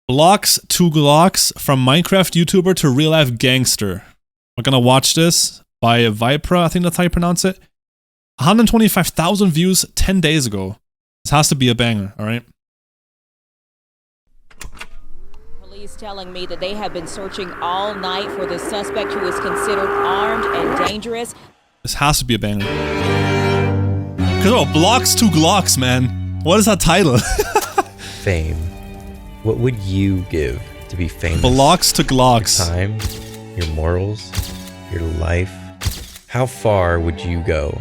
Blocks 2 Glocks from Minecraft YouTuber to real life gangster. We're gonna watch this by Vipra, I think that's how you pronounce it. 125,000 views 10 days ago. This has to be a banger, alright? Police telling me that they have been searching all night for the suspect who is considered armed and dangerous. This has to be a banger. Cause oh, Blocks 2 Glocks, man. What is that title? Fame. What would you give to be famous? Blocks to Glocks. Your time, your morals, your life. How far would you go?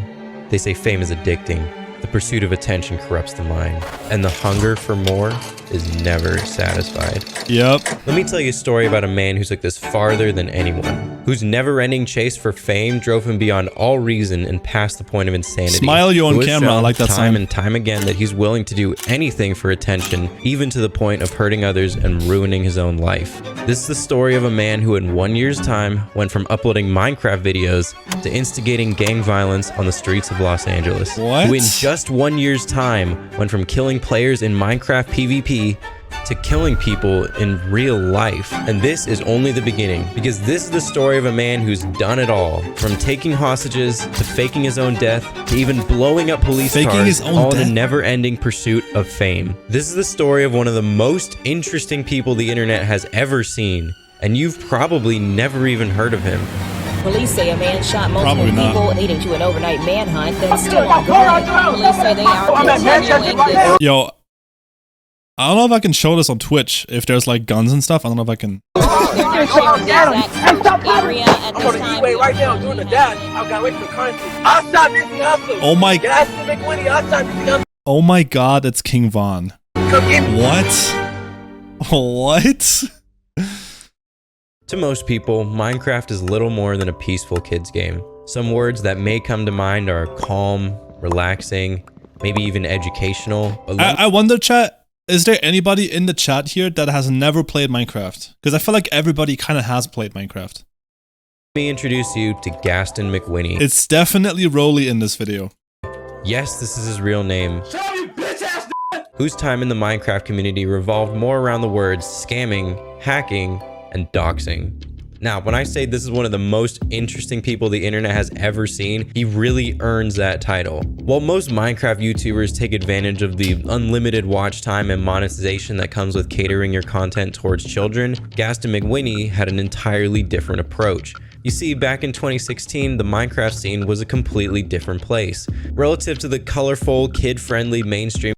They say fame is addicting. The pursuit of attention corrupts the mind, and the hunger for more is never satisfied. Yep. Let me tell you a story about a man who took this farther than anyone, whose never-ending chase for fame drove him beyond all reason and past the point of insanity. Smile you on camera, I like that time song. and time again that he's willing to do anything for attention, even to the point of hurting others and ruining his own life. This is the story of a man who in 1 year's time went from uploading Minecraft videos to instigating gang violence on the streets of Los Angeles. What? Who in just 1 year's time went from killing players in Minecraft PvP to killing people in real life. And this is only the beginning, because this is the story of a man who's done it all, from taking hostages to faking his own death to even blowing up police cars, all in a never-ending pursuit of fame. This is the story of one of the most interesting people the internet has ever seen, and you've probably never even heard of him. Police say a man shot multiple people, leading to an overnight manhunt that's still ongoing. Police say they are continuing this. Yo, I don't know if I can show this on Twitch, if there's like guns and stuff. I don't know if I can. They're not sharing the exact area at this time. Right now, doing the dash. I got away from the currency. I shot Nipsey Hussle. Oh my. Get out to make money. I shot Nipsey Hussle. Oh my God, it's King Von. What? What? To most people, Minecraft is little more than a peaceful kids game. Some words that may come to mind are calm, relaxing, maybe even educational. I wonder, chat, is there anybody in the chat here that has never played Minecraft? Because I feel like everybody kind of has played Minecraft. Let me introduce you to Gaston McWhinney. It's definitely Roli in this video. Yes, this is his real name. Whose time in the Minecraft community revolved more around the words scamming, hacking, and doxing. Now, when I say this is one of the most interesting people the internet has ever seen, he really earns that title. While most Minecraft YouTubers take advantage of the unlimited watch time and monetization that comes with catering your content towards children, Gaston McWhinney had an entirely different approach. You see, back in 2016, the Minecraft scene was a completely different place. Relative to the colorful, kid-friendly mainstream.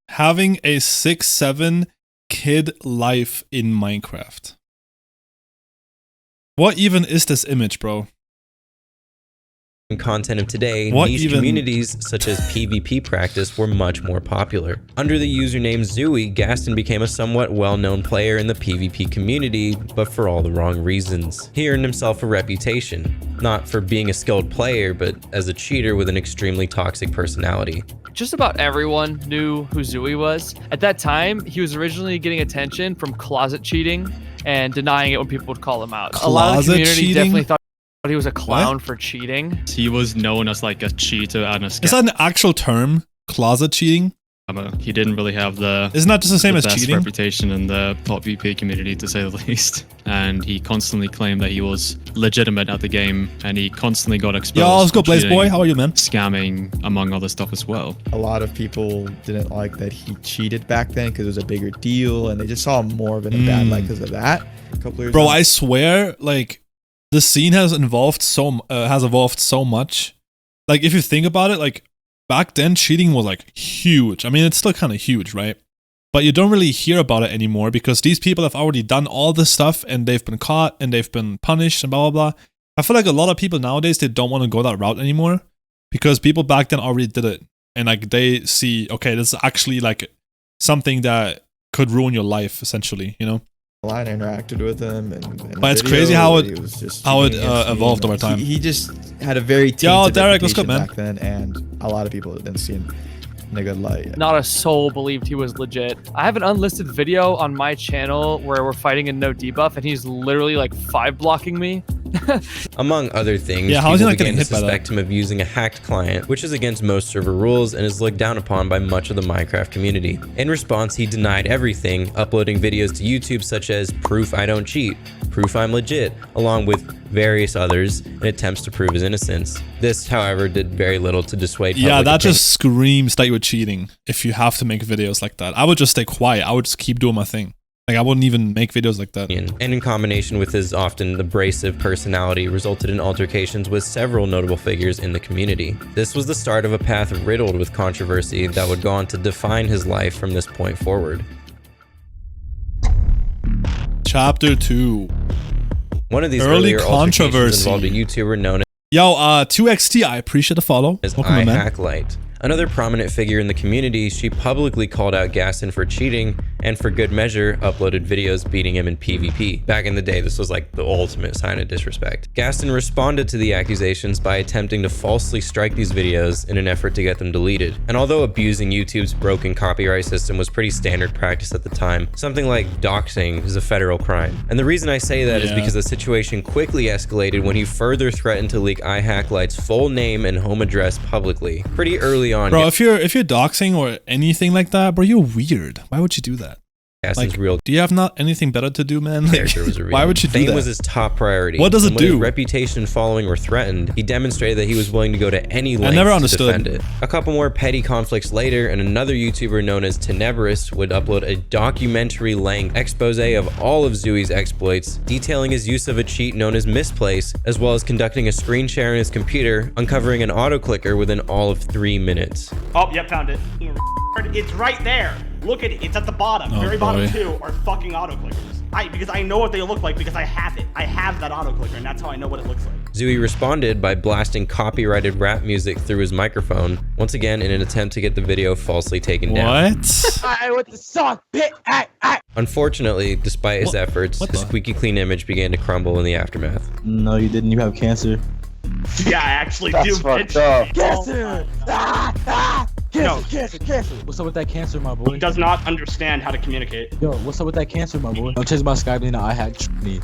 Having a 6-7 kid life in Minecraft. What even is this image, bro? Content of today, what niche even? Communities such as PvP practice were much more popular. Under the username Zooey, Gaston became a somewhat well-known player in the PvP community, but for all the wrong reasons. He earned himself a reputation, not for being a skilled player, but as a cheater with an extremely toxic personality. Just about everyone knew who Zooey was. At that time, he was originally getting attention from closet cheating and denying it when people would call him out. A lot of the community definitely thought he was a clown for cheating. He was known as like a cheater and a scam. Is that an actual term? Closet cheating? He didn't really have the Isn't that just the same as best cheating? reputation in the PvP community, to say the least. And he constantly claimed that he was legitimate at the game, and he constantly got exposed. Yo, let's go, Blaze Boy. How are you, man? Scamming, among other stuff as well. A lot of people didn't like that he cheated back then because it was a bigger deal, and they just saw him more of in a bad light because of that. A couple years Bro, ago. I swear, like, the scene has evolved so much. Like, if you think about it, like, back then cheating was like huge. I mean, it's still kind of huge, right? But you don't really hear about it anymore because these people have already done all this stuff and they've been caught and they've been punished and blah, blah, blah. I feel like a lot of people nowadays, they don't want to go that route anymore because people back then already did it. And like they see, okay, this is actually like something that could ruin your life, essentially, you know? I interacted with him, but it's crazy how it evolved over time. He just had a very Derek, let's go, man. Back then, and a lot of people didn't see him nigga, like, Not a soul believed he was legit. I have an unlisted video on my channel where we're fighting in no debuff, and he's literally like 5 blocking me. Among other things, yeah, how is he people not began getting to hit by suspect him of using a hacked client, which is against most server rules and is looked down upon by much of the Minecraft community. In response, he denied everything, uploading videos to YouTube such as proof I don't cheat, proof I'm legit, along with various others in attempts to prove his innocence. This, however, did very little to dissuade public Yeah, that opinion. just screams that you were cheating if you have to make videos like that. I would just stay quiet. I would just keep doing my thing. Like, I wouldn't even make videos like that. And in combination with his often abrasive personality, resulted in altercations with several notable figures in the community. This was the start of a path riddled with controversy that would go on to define his life from this point forward. Chapter 2. One of these Early earlier altercations involved a YouTuber known Yo, 2XT, I appreciate the follow. as Welcome in, man. iHacklight. Another prominent figure in the community, she publicly called out Gaston for cheating and for good measure uploaded videos beating him in PvP. Back in the day, this was like the ultimate sign of disrespect. Gaston responded to the accusations by attempting to falsely strike these videos in an effort to get them deleted. And although abusing YouTube's broken copyright system was pretty standard practice at the time, something like doxing is a federal crime. And the reason I say that is because the situation quickly escalated when he further threatened to leak iHacklight's full name and home address publicly. Pretty early on, Bro, if you're doxing or anything like that, bro, you're weird. Why would you do that? Gaston's real do you have not anything better to do, man? Like, character was revealed. why would you do Fame that? was his top priority. What does it And when do? his reputation and following were threatened, he demonstrated that he was willing to go to any lengths never to understood. defend it. A couple more petty conflicts later, and another YouTuber known as Tenebrous would upload a documentary-length expose of all of Zooey's exploits, detailing his use of a cheat known as Misplace, as well as conducting a screen share on his computer, uncovering an auto-clicker within all of 3 minutes. Oh, yep, found it. It's right there. Look at it. It's at the bottom. Very bottom two are fucking autoclickers. Because I know what they look like because I have it. I have that autoclicker, and that's how I know what it looks like. Zooey responded by blasting copyrighted rap music through his microphone, once again in an attempt to get the video falsely taken down. What? I with the song, bit, Unfortunately, despite his efforts, his squeaky clean image began to crumble in the aftermath. No, you didn't. You have cancer. Yeah, I actually do, bitch. Cancer! No. Cancer! What's up with that cancer, my boy? He does not understand how to communicate. Yo, what's up with that cancer, my boy? I'm chasing my Skype and I hack me.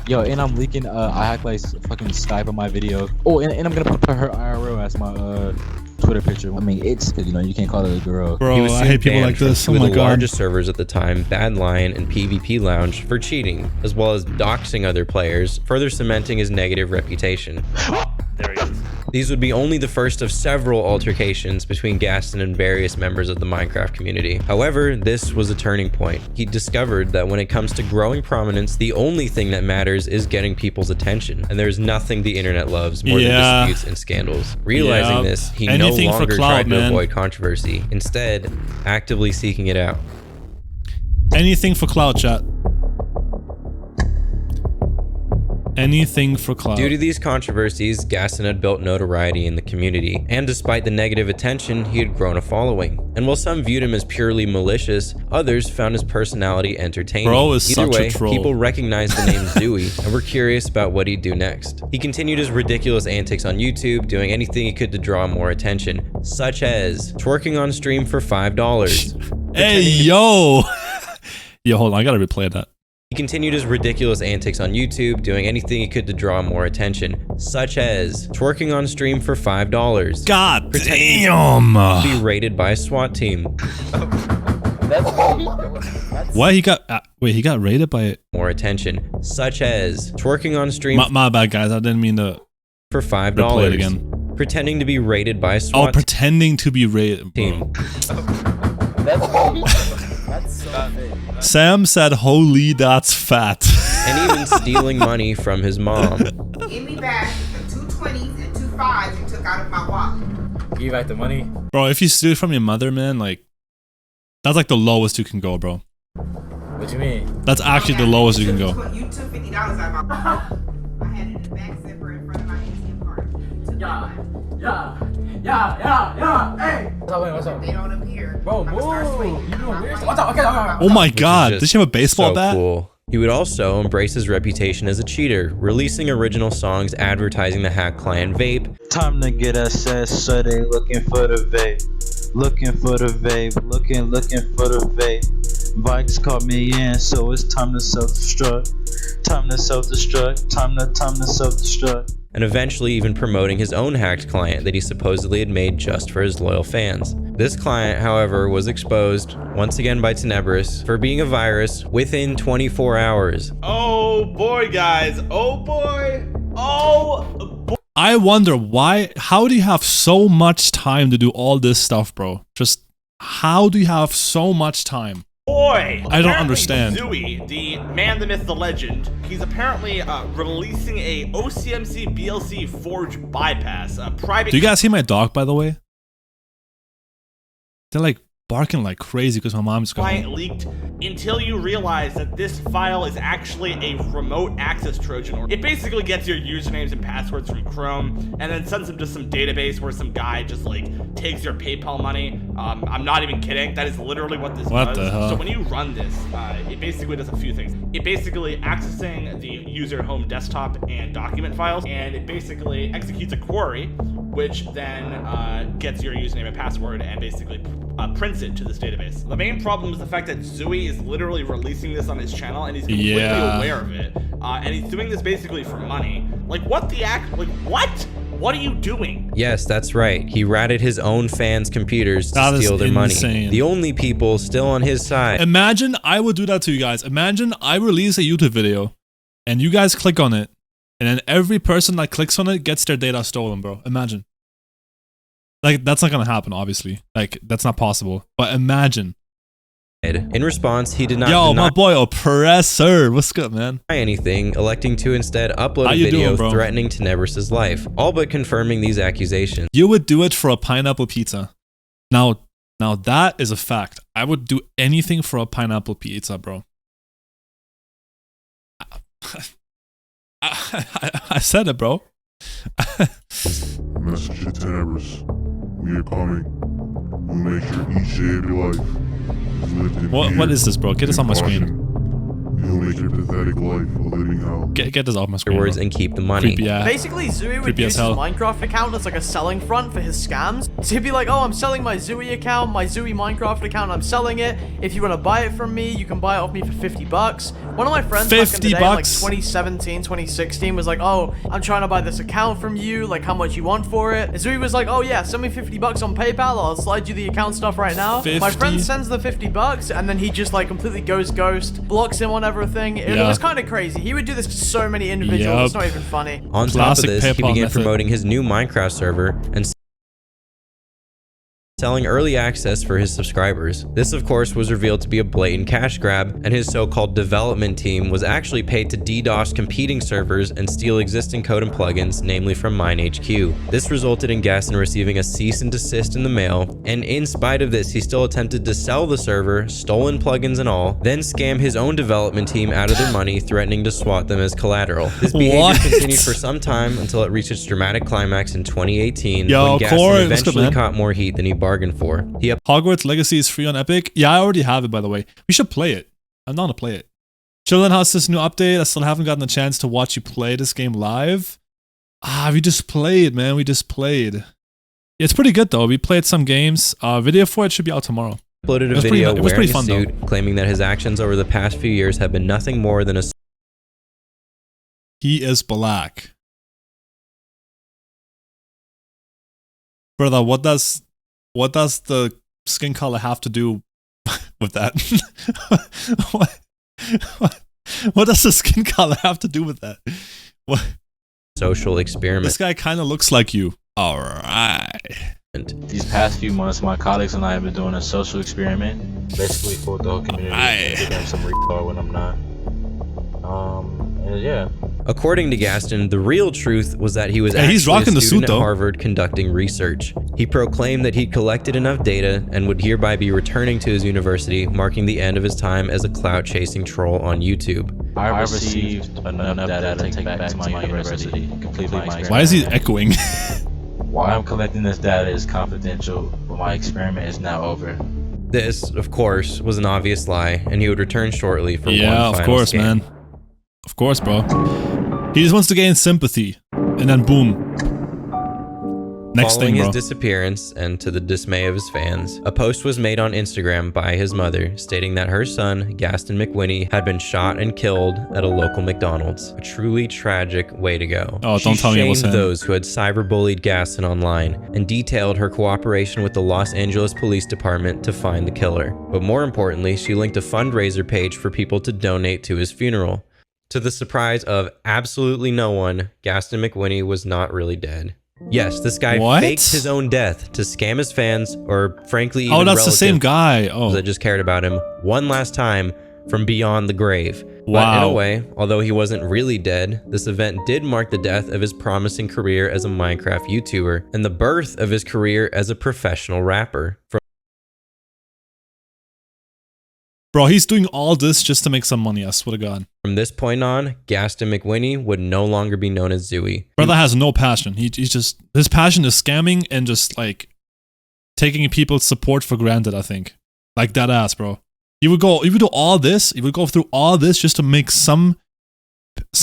Yo, and I'm leaking I hack like fucking Skype on my video. Oh, and I'm gonna put her IRL as my Twitter picture. I mean, it's you know, you can't call it a girl. Bro, He was I soon hate people banned like from this. two Oh of my the god. largest servers at the time, Bad Lion and PvP Lounge, for cheating, as well as doxing other players, further cementing his negative reputation. There he is. These would be only the first of several altercations between Gaston and various members of the Minecraft community. However, this was a turning point. He discovered that when it comes to growing prominence, the only thing that matters is getting people's attention, and there's nothing the internet loves more than disputes and scandals. Realizing this, he Anything no for longer clout, tried to man. avoid controversy, instead actively seeking it out. Anything for cloud, chat. Anything for cloud. Due to these controversies, Gaston had built notoriety in the community, and despite the negative attention, he had grown a following. And while some viewed him as purely malicious, others found his personality entertaining. Bro is Either such way, a troll. people recognized the name Zooey and were curious about what he'd do next. He continued his ridiculous antics on YouTube, doing anything he could to draw more attention, such as twerking on stream for $5. Hey, yo! Yo, hold on, I gotta replay that. He continued his ridiculous antics on YouTube, doing anything he could to draw more attention, such as twerking on stream for $5. God damn! Be raided by a SWAT team. What, he got wait, he got raided by More attention, such as twerking on stream my bad, guys. I didn't mean to for replay it $5. again. Pretending to be raided by a SWAT Pretending to be raided. team. Sam said, "Holy, that's fat." And even stealing money from his mom. Give me back the 220s and 25s you took out of my wallet. Give you back the money? Bro, if you steal from your mother, man, like, that's like the lowest you can go, bro. What you mean? That's actually the lowest you can go. You took $50 out of my wallet. I had it in the back zipper in front of my ATM card. Hey! What's up? They don't appear. Bro, I'ma start move. swinging. You doing weird stuff. What's up? Okay. Oh my Which is god, just does she have a baseball so bat? cool. He would also embrace his reputation as a cheater, releasing original songs advertising the hack client Vape, Time to get assessed, so they looking for the vape. Looking for the vape, looking for the vape. Bikes caught me in, so it's time to self-destruct. Time to self-destruct, time to self-destruct. And eventually even promoting his own hacked client that he supposedly had made just for his loyal fans. This client, however, was exposed once again by Tenebris for being a virus within 24 hours. Oh boy, guys. Oh boy. Oh boy. I wonder why, how do you have so much time to do all this stuff, bro? Just, how do you have so much time? Boy, I don't understand. Zooey, the man, the myth, the legend, he's apparently releasing a OCMC BLC Forge bypass, a private. Do you guys hear my dog, by the way? They're like barking like crazy because my mom's client leaked until you realize that this file is actually a remote access Trojan. It basically gets your usernames and passwords from Chrome and then sends them to some database where some guy just like takes your PayPal money. I'm not even kidding. That is literally what this does. The hell? So when you run this, it basically does a few things. It basically accessing the user home desktop and document files, and it basically executes a query, which then gets your username and password and basically prints it to this database. The main problem is the fact that Zooey is literally releasing this on his channel and he's completely aware of it. And he's doing this basically for money. Like, what the what? What are you doing? Yes, that's right. He ratted his own fans' computers to steal their money. The only people still on his side. Imagine I would do that to you guys. Imagine I release a YouTube video and you guys click on it and then every person that clicks on it gets their data stolen, bro. Imagine. Like, that's not gonna happen, obviously. Like, that's not possible. But imagine. In response, he did not Yo, my boy Oppressor. What's good, man? Anything, electing to instead upload a video threatening Tenebris' life, all but confirming these accusations. You would do it for a pineapple pizza. Now that is a fact. I would do anything for a pineapple pizza, bro. I said it, bro. Message to Tenebris. We are coming. We'll make sure each day of your life is lived in fear. What is this, bro? Get this on my screen. You'll make your pathetic life a living hell. Get this off my screen. Words and keep the money. Basically, Zooey would use his Minecraft account as like a selling front for his scams. So he'd be like, oh, I'm selling my Zooey account, my Zooey Minecraft account, I'm selling it. If you want to buy it from me, you can buy it off me for 50 bucks. One of my friends back in the day, like 2017, 2016, was like, oh, I'm trying to buy this account from you, like how much you want for it. And Zooey was like, oh yeah, send me 50 bucks on PayPal, I'll slide you the account stuff right now. 50? My friend sends the 50 bucks, and then he just like completely goes ghost, blocks him on everything. It was kind of crazy. He would do this to so many individuals. It's not even funny. On top of this, he began promoting his new Minecraft server and selling early access for his subscribers. This, of course, was revealed to be a blatant cash grab, and his so-called development team was actually paid to DDoS competing servers and steal existing code and plugins, namely from MineHQ. This resulted in Gaston receiving a cease and desist in the mail, and in spite of this, he still attempted to sell the server, stolen plugins and all, then scam his own development team out of their money, threatening to swat them as collateral. This behavior continued for some time until it reached its dramatic climax in 2018, when Gaston eventually caught more heat than he bargained for. Hogwarts Legacy is free on Epic. Yeah, I already have it, by the way. We should play it. I'm down to play it. Chillin' has this new update. I still haven't gotten a chance to watch you play this game live. We just played, man. We just played. It's pretty good, though. We played some games. Video for it should be out tomorrow. Uploaded a video wearing a suit, claiming that his actions over the past few years have been nothing more than a... He is black. Brother, what does the skin color have to do with that? What does the skin color have to do with that? What? Social experiment. This guy kind of looks like you. All right. These past few months, my colleagues and I have been doing a social experiment, basically for the whole community. I think I'm some retard when I'm not. Yeah. According to Gaston, the real truth was that he was actually he's rocking a the student suit, at Harvard conducting research. He proclaimed that he'd collected enough data and would hereby be returning to his university, marking the end of his time as a clout-chasing troll on YouTube. I received enough data to take back to my university, complete my experiment. Why is he echoing? Why I'm collecting this data is confidential, but my experiment is now over. This, of course, was an obvious lie, and he would return shortly for one final of course, scam. man. Of course, bro. He just wants to gain sympathy, and then boom. Next Following thing, his bro. disappearance, and to the dismay of his fans, a post was made on Instagram by his mother stating that her son, Gaston McWhinney, had been shot and killed at a local McDonald's. A truly tragic way to go. Oh, don't tell me it was him. She shamed those who had cyberbullied Gaston online and detailed her cooperation with the Los Angeles Police Department to find the killer. But more importantly, she linked a fundraiser page for people to donate to his funeral. To the surprise of absolutely no one, Gaston McWhinney was not really dead. Yes, this guy faked his own death to scam his fans, or frankly, even that's the same guy. that just cared about him one last time from beyond the grave. Wow. But in a way, although he wasn't really dead, this event did mark the death of his promising career as a Minecraft YouTuber and the birth of his career as a professional rapper. Bro, he's doing all this just to make some money, I swear to God. From this point on, Gaston McWhinney would no longer be known as Zooey. Brother has no passion. He's just, his passion is scamming and just like taking people's support for granted, I think. Like that ass, bro. You would do all this, you would go through all this just to make some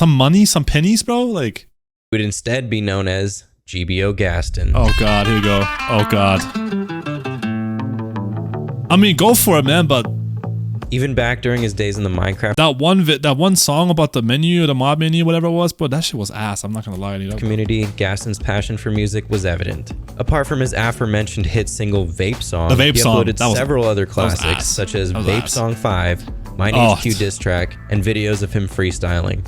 money, some pennies, bro? Like, would instead be known as GBO Gaston. Oh God, here we go. Oh God. I mean, go for it, man, but even back during his days in the Minecraft that one song about the menu, the mob menu, whatever it was, but that shit was ass. I'm not gonna lie to you. Community, Gaston's passion for music was evident. Apart from his aforementioned hit single Vape Song, he uploaded several other classics such as Vape Song 5, My Name's Q diss track, and videos of him freestyling.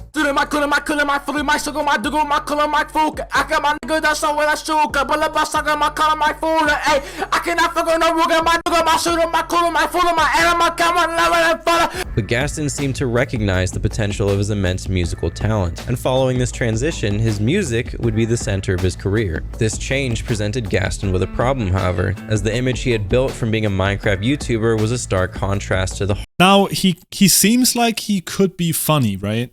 But Gaston seemed to recognize the potential of his immense musical talent, and following this transition, his music would be the center of his career. This change presented Gaston with a problem, however, as the image he had built from being a Minecraft YouTuber was a stark contrast to the Now, he seems like he could be funny, right?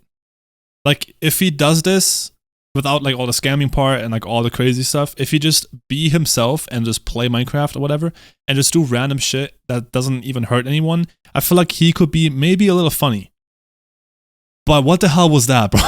Like, if he does this without like all the scamming part and like all the crazy stuff, if he just be himself and just play Minecraft or whatever and just do random shit that doesn't even hurt anyone, I feel like he could be maybe a little funny. But what the hell was that, bro?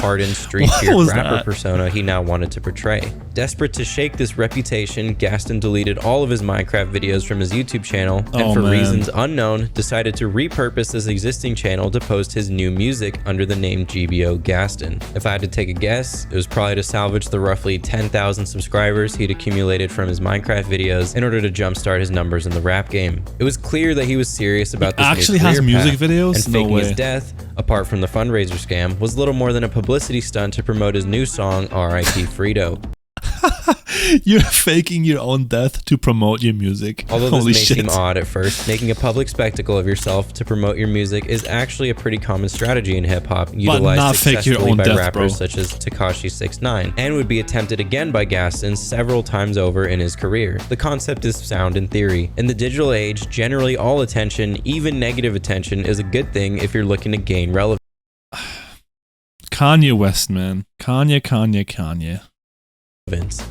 hardened, street-feared rapper persona he now wanted to portray. Desperate to shake this reputation, Gaston deleted all of his Minecraft videos from his YouTube channel, and for reasons unknown, decided to repurpose his existing channel to post his new music under the name GBO Gaston. If I had to take a guess, it was probably to salvage the roughly 10,000 subscribers he'd accumulated from his Minecraft videos in order to jumpstart his numbers in the rap game. It was clear that he was serious about this actually new has career music path, videos? and faking his death, apart from the fundraiser scam, was little more than a publicity stunt to promote his new song, R.I.P. Frito. You're faking your own death to promote your music. Although this Holy may shit. seem odd at first, making a public spectacle of yourself to promote your music is actually a pretty common strategy in hip-hop, utilized not fake your successfully own by death, rappers bro. such as Tekashi 6ix9ine, and would be attempted again by Gaston several times over in his career. The concept is sound in theory. In the digital age, generally all attention, even negative attention, is a good thing if you're looking to gain relevance. Kanye West, man. Kanye.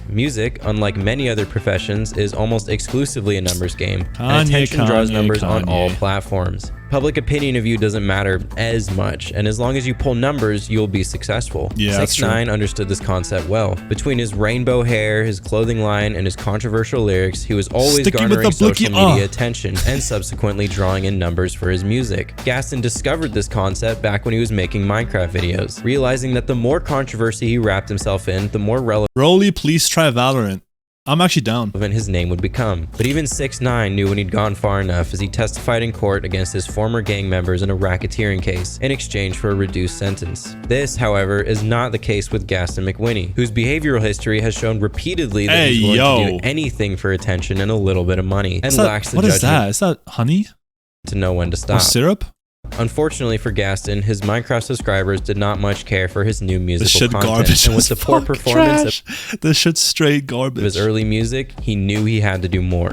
Music, unlike many other professions, is almost exclusively a numbers game, and attention draws numbers on all platforms. Public opinion of you doesn't matter as much, and as long as you pull numbers, you'll be successful. Yeah, 6ix9ine understood this concept well. Between his rainbow hair, his clothing line, and his controversial lyrics, he was always garnering social media attention and subsequently drawing in numbers for his music. Gaston discovered this concept back when he was making Minecraft videos, realizing that the more controversy he wrapped himself in, the more relevant Roli, please try Valorant. I'm actually down. His name would become. But even 6ix9ine knew when he'd gone far enough, as he testified in court against his former gang members in a racketeering case in exchange for a reduced sentence. This, however, is not the case with Gaston McWhinney, whose behavioral history has shown repeatedly that he's willing to do anything for attention and a little bit of money, and lacks the judgment. What is that? Is that honey? To know when to stop. Or syrup? Unfortunately for Gaston, his Minecraft subscribers did not much care for his new musical content, garbage and with the poor performance of this shit's straight garbage. Of his early music, he knew he had to do more.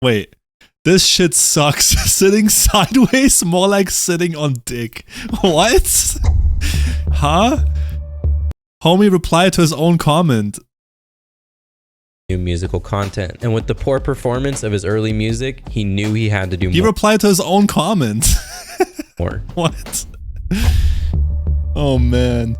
Wait, this shit sucks. Sitting sideways, more like sitting on dick. What? Huh? Homie replied to his own comment. New musical content, and with the poor performance of his early music, he knew he had to do more. He replied to his own comment. More. What? Oh man.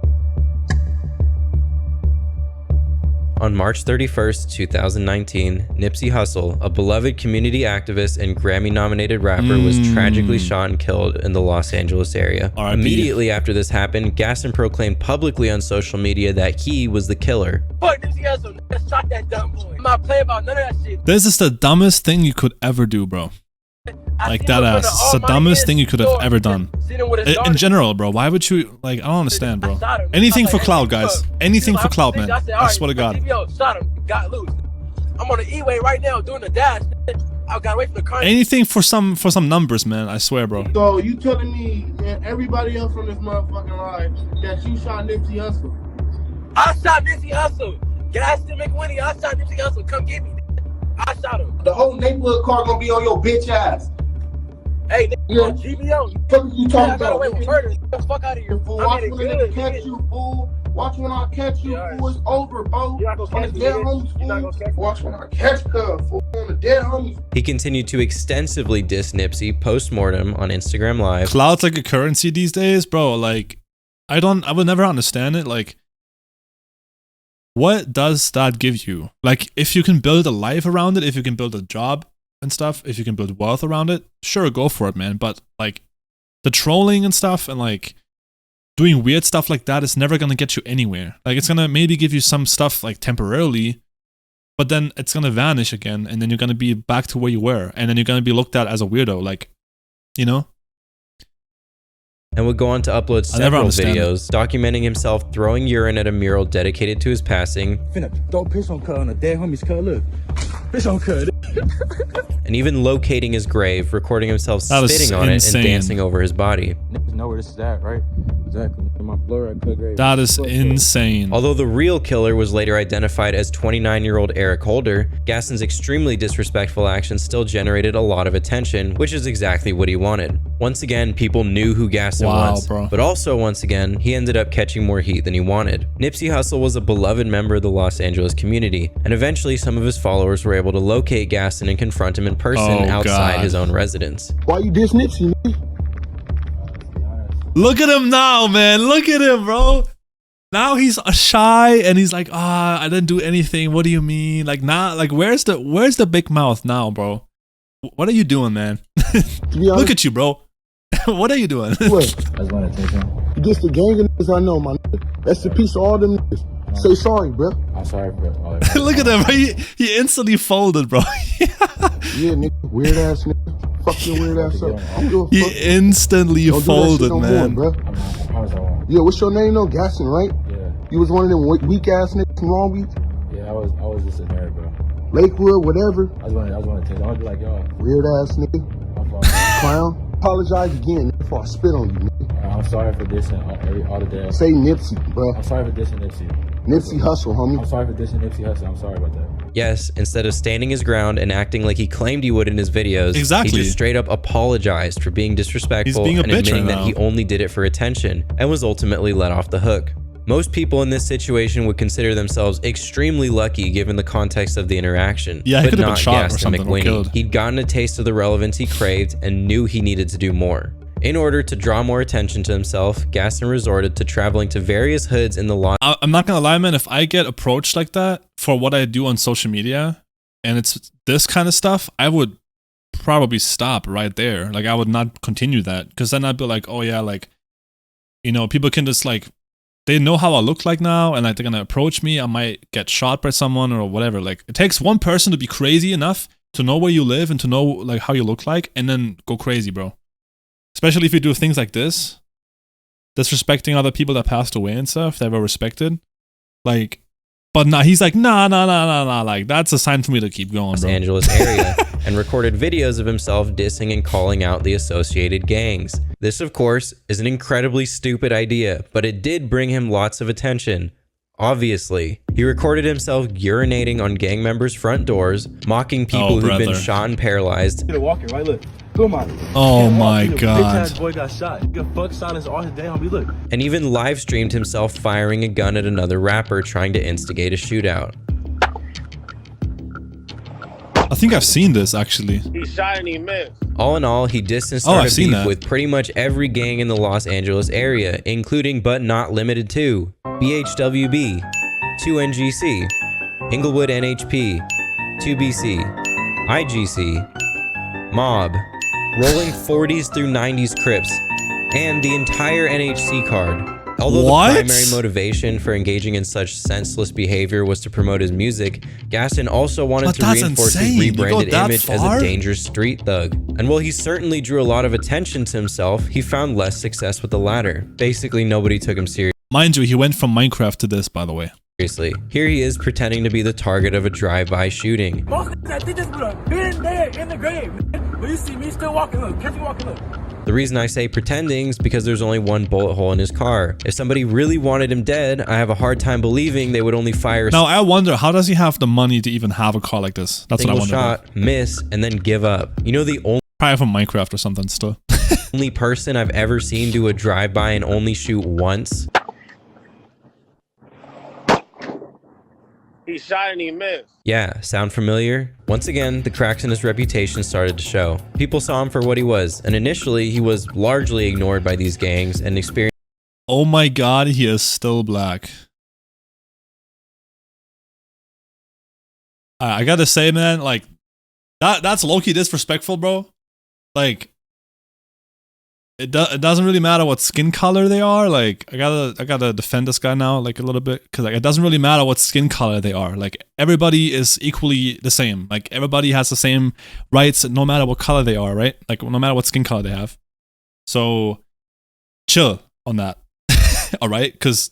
On March 31st, 2019, Nipsey Hussle, a beloved community activist and Grammy-nominated rapper, was tragically shot and killed in the Los Angeles area. Immediately after this happened, Gaston proclaimed publicly on social media that he was the killer. Fuck Nipsey Hussle, shot that dumb boy. I'm not playing about none of that shit. This is the dumbest thing you could ever do, bro. Like that ass. It's the dumbest thing you could have ever done. In general, bro. Why would you, like, I don't understand, bro. Anything for clout, guys. Anything for clout, man. I swear to God. GBO shot him, got loose. I'm on the E-way right now doing the dash. I got away from the car. Anything for some numbers, man. I swear, bro. So you telling me and everybody else from this motherfucking line that you shot Nipsey Hussle? I shot Nipsey Hussle. Gaston McWinnie, I shot Nipsey Hussle. Come get me. I shot him. The whole neighborhood car gonna be on your bitch ass. Hey, nigga, GBO. What you talking about? I got away with murder. Get the fuck out of here. Fool, watch when I catch you, fool. Watch when I catch you, fool. It's over, bro. You're not gonna catch me, dead homies, fool. Watch when I catch cuz, fool. On the dead homies. He continued to extensively diss Nipsey post-mortem on Instagram Live. Clout's like a currency these days, bro. Like, I would never understand it. Like, what does that give you? Like, if you can build a life around it, if you can build a job and stuff, if you can build wealth around it, sure, go for it, man. But like, the trolling and stuff and like doing weird stuff like that is never gonna get you anywhere. Like, it's gonna maybe give you some stuff like temporarily, but then it's gonna vanish again, and then you're gonna be back to where you were, and then you're gonna be looked at as a weirdo, like, you know? And would go on to upload several videos documenting himself throwing urine at a mural dedicated to his passing. Finna throw piss on cut on a dead homie's cut, look. Piss on cut. And even locating his grave, recording himself spitting on it and dancing over his body. Niggas know where this is at, right? Exactly. My blood cut grave. That is insane. Although the real killer was later identified as 29-year-old Eric Holder, Gaston's extremely disrespectful actions still generated a lot of attention, which is exactly what he wanted. Once again, people knew who Gaston was, bro. But also once again, he ended up catching more heat than he wanted. Nipsey Hussle was a beloved member of the Los Angeles community, and eventually some of his followers were able to locate Gaston and confront him in person outside his own residence. Why you diss Nipsey, man? Look at him now, man. Look at him, bro. Now he's shy and he's like, I didn't do anything. What do you mean? Like, now, like, where's the big mouth now, bro? What are you doing, man? Look at you, bro. What are you doing? What? I just want to take him. You diss the gang of niggas I know, my nigga. That's the piece of all them niggas. Say sorry, bro. I'm sorry, bro. Look at him. He instantly folded, bro. Yeah, nigga. Weird ass nigga. Fuck your weird ass up. He instantly folded, man. More, yeah, what's your name though? Gaston, right? Yeah. You was one of them weak ass niggas from Long Beach? Yeah, I was just a nerd, bro. Lakewood, whatever. I was want to tell you. I was like, yo. Weird ass nigga. Clown. Apologize again before I spit on you, nigga. I'm sorry for dissing all the day. Say Nipsey, bro. I'm sorry for dissing Nipsey. Nipsey Hussle, homie. I'm sorry for dissing Nipsey Hussle. I'm sorry about that. Yes, instead of standing his ground and acting like he claimed he would in his videos, he just straight up apologized for being disrespectful and admitting that he only did it for attention and was ultimately let off the hook. Most people in this situation would consider themselves extremely lucky given the context of the interaction. Yeah, he but could have not been shot or Gaston something or killed. He'd gotten a taste of the relevance he craved and knew he needed to do more. In order to draw more attention to himself, Gaston resorted to traveling to various hoods in the Los. I'm not gonna lie, man. If I get approached like that for what I do on social media, and it's this kind of stuff, I would probably stop right there. Like, I would not continue that, because then I'd be like, oh yeah, like, you know, people can just like, they know how I look like now, and like they're gonna approach me. I might get shot by someone or whatever. Like, it takes one person to be crazy enough to know where you live and to know like how you look like, and then go crazy, bro. Especially if you do things like this, disrespecting other people that passed away and stuff that were respected. Like, but nah, he's like, nah. Like, that's a sign for me to keep going, bro. Los Angeles area and recorded videos of himself dissing and calling out the associated gangs. This, of course, is an incredibly stupid idea, but it did bring him lots of attention. Obviously, he recorded himself urinating on gang members' front doors, mocking people who've been shot and paralyzed. Walking, right? Look. Oh my god. Boy got shot. Good fuck silence all his day, homie. Look. And even live streamed himself firing a gun at another rapper trying to instigate a shootout. I think I've seen this actually. He shot and he missed. All in all, he dissed and started beef with pretty much every gang in the Los Angeles area, including but not limited to BHWB, 2NGC, Inglewood NHP, 2BC, IGC, Mob, rolling 40s through 90s Crips, and the entire NHC card. Although the primary motivation for engaging in such senseless behavior was to promote his music, Gaston also wanted to reinforce his rebranded image as a dangerous street thug. And while he certainly drew a lot of attention to himself, he found less success with the latter. Basically, nobody took him seriously. Mind you, he went from Minecraft to this, by the way. Seriously. Here he is pretending to be the target of a drive-by shooting. Most of that, they just been there in the grave, man. But you see me still walking, look. Catch me walking, look. The reason I say pretending is because there's only one bullet hole in his car. If somebody really wanted him dead, I have a hard time believing they would only fire. Now I wonder, how does he have the money to even have a car like this? That's what I wonder. Shot, miss, and then give up. You know, the only probably from Minecraft or something still. only person I've ever seen do a drive-by and only shoot once. He shot and he missed. Yeah, sound familiar? Once again, the cracks in his reputation started to show. People saw him for what he was, and initially he was largely ignored by these gangs and experienced. Oh my god, he is still black. I gotta say, man, like that's low-key disrespectful, bro. Like it doesn't really matter what skin color they are. Like I gotta defend this guy now, like a little bit, because like it doesn't really matter what skin color they are. Like everybody is equally the same. Like everybody has the same rights, no matter what color they are, right? Like no matter what skin color they have. So chill on that, all right? Because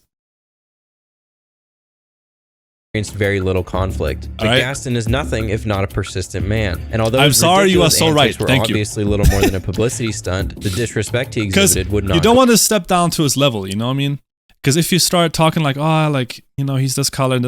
very little conflict. But Gaston is nothing if not a persistent man. And although I'm sorry, you are so right. Were Thank you. Obviously little more than a publicity stunt, the disrespect he exhibited would not. You don't want to step down to his level, you know what I mean? Because if you start talking like, oh, like, you know, he's this color, and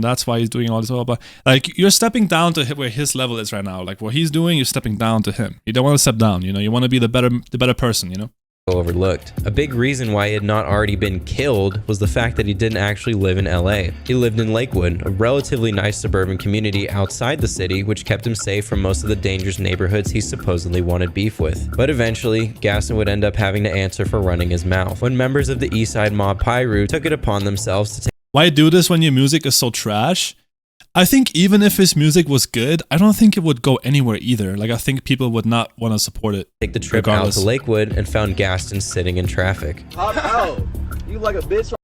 that's why he's doing all this, but like you're stepping down to where his level is right now. Like what he's doing, you're stepping down to him. You don't want to step down, you know. You want to be the better person, you know. Overlooked. A big reason why he had not already been killed was the fact that he didn't actually live in LA. He lived in Lakewood, a relatively nice suburban community outside the city, which kept him safe from most of the dangerous neighborhoods he supposedly wanted beef with. But eventually, Gaston would end up having to answer for running his mouth when members of the Eastside Mob Pyru took it upon themselves to take. Why do this when your music is so trash? I think even if his music was good, I don't think it would go anywhere either. Like I think people would not want to support it. Take the trip out to Lakewood and found Gaston sitting in traffic. Hop out. You like a bitch. It